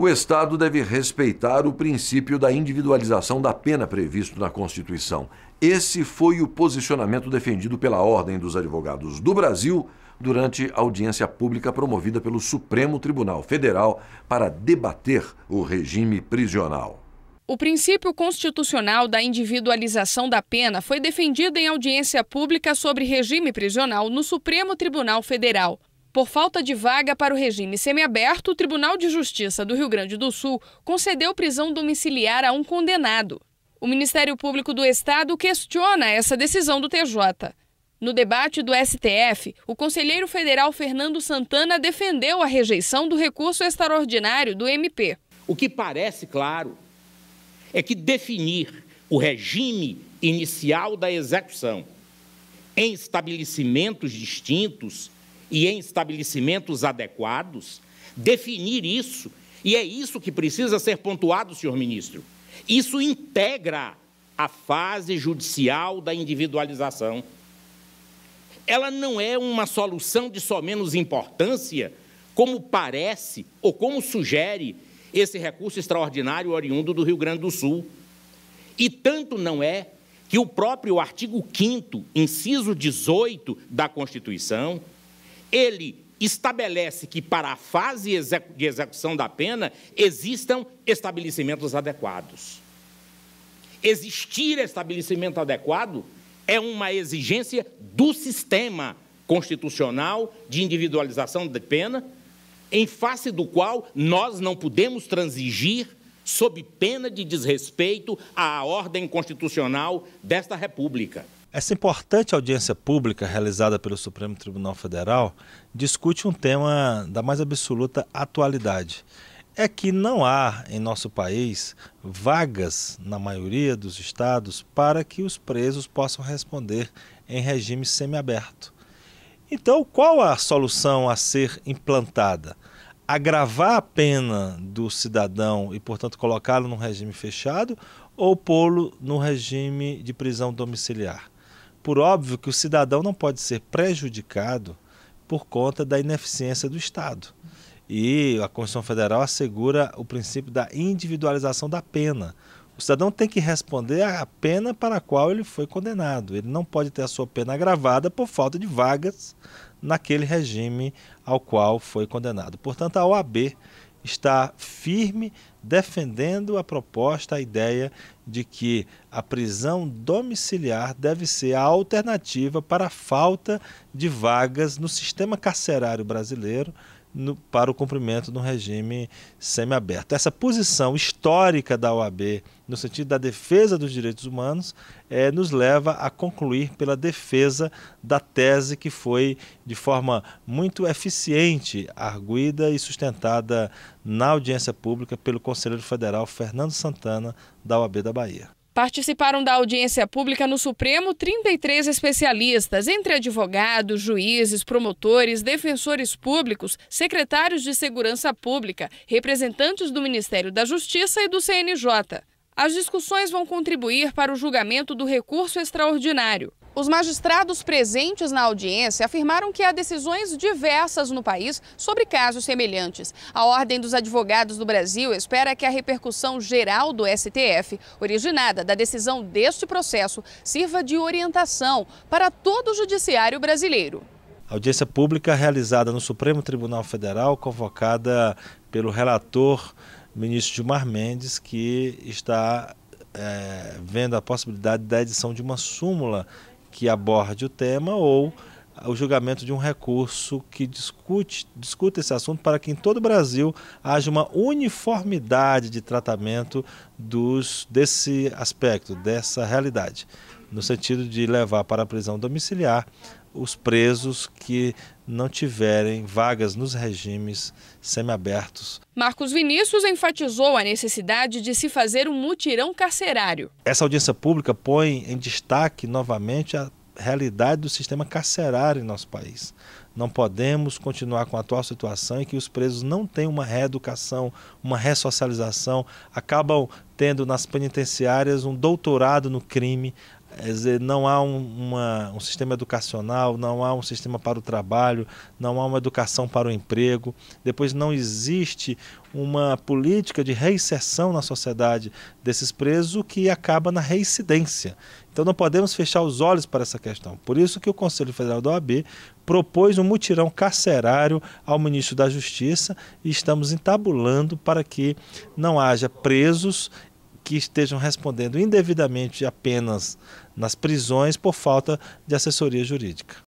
O Estado deve respeitar o princípio da individualização da pena previsto na Constituição. Esse foi o posicionamento defendido pela Ordem dos Advogados do Brasil durante a audiência pública promovida pelo Supremo Tribunal Federal para debater o regime prisional. O princípio constitucional da individualização da pena foi defendido em audiência pública sobre regime prisional no Supremo Tribunal Federal. Por falta de vaga para o regime semiaberto, o Tribunal de Justiça do Rio Grande do Sul concedeu prisão domiciliar a um condenado. O Ministério Público do Estado questiona essa decisão do TJ. No debate do STF, o conselheiro federal Fernando Santana defendeu a rejeição do recurso extraordinário do MP. O que parece claro é que definir o regime inicial da execução em estabelecimentos distintos e em estabelecimentos adequados, definir isso, e é isso que precisa ser pontuado, senhor ministro, isso integra a fase judicial da individualização. Ela não é uma solução de só menos importância, como parece ou como sugere esse recurso extraordinário oriundo do Rio Grande do Sul. E tanto não é que o próprio artigo 5º, inciso 18 da Constituição, ele estabelece que para a fase de execução da pena existam estabelecimentos adequados. Existir estabelecimento adequado é uma exigência do sistema constitucional de individualização de pena, em face do qual nós não podemos transigir sob pena de desrespeito à ordem constitucional desta República. Essa importante audiência pública realizada pelo Supremo Tribunal Federal discute um tema da mais absoluta atualidade. É que não há em nosso país vagas, na maioria dos estados, para que os presos possam responder em regime semiaberto. Então, qual a solução a ser implantada? Agravar a pena do cidadão e, portanto, colocá-lo num regime fechado ou pô-lo no regime de prisão domiciliar? Por óbvio que o cidadão não pode ser prejudicado por conta da ineficiência do Estado. E a Constituição Federal assegura o princípio da individualização da pena. O cidadão tem que responder à pena para a qual ele foi condenado. Ele não pode ter a sua pena agravada por falta de vagas naquele regime ao qual foi condenado. Portanto, a OAB está firme defendendo a proposta, a ideia de que a prisão domiciliar deve ser a alternativa para a falta de vagas no sistema carcerário brasileiro para o cumprimento do regime semiaberto. Essa posição histórica da OAB, no sentido da defesa dos direitos humanos, nos leva a concluir pela defesa da tese que foi de forma muito eficiente arguida e sustentada na audiência pública pelo conselheiro federal Fernando Santana, da OAB da Bahia. Participaram da audiência pública no Supremo 33 especialistas, entre advogados, juízes, promotores, defensores públicos, secretários de Segurança Pública, representantes do Ministério da Justiça e do CNJ. As discussões vão contribuir para o julgamento do recurso extraordinário. Os magistrados presentes na audiência afirmaram que há decisões diversas no país sobre casos semelhantes. A Ordem dos Advogados do Brasil espera que a repercussão geral do STF, originada da decisão deste processo, sirva de orientação para todo o judiciário brasileiro. A audiência pública realizada no Supremo Tribunal Federal, convocada pelo relator ministro Gilmar Mendes, que está vendo a possibilidade da edição de uma súmula que aborde o tema ou o julgamento de um recurso que discute esse assunto para que em todo o Brasil haja uma uniformidade de tratamento desse aspecto, dessa realidade, no sentido de levar para a prisão domiciliar os presos que não tiverem vagas nos regimes semiabertos. Marcos Vinícius enfatizou a necessidade de se fazer um mutirão carcerário. Essa audiência pública põe em destaque novamente a realidade do sistema carcerário em nosso país. Não podemos continuar com a atual situação em que os presos não têm uma reeducação, uma ressocialização, acabam tendo nas penitenciárias um doutorado no crime, Quer dizer, não há um sistema educacional, não há um sistema para o trabalho, não há uma educação para o emprego. Depois não existe uma política de reinserção na sociedade desses presos, o que acaba na reincidência. Então não podemos fechar os olhos para essa questão. Por isso que o Conselho Federal da OAB propôs um mutirão carcerário ao ministro da Justiça e estamos entabulando para que não haja presos que estejam respondendo indevidamente apenas nas prisões por falta de assessoria jurídica.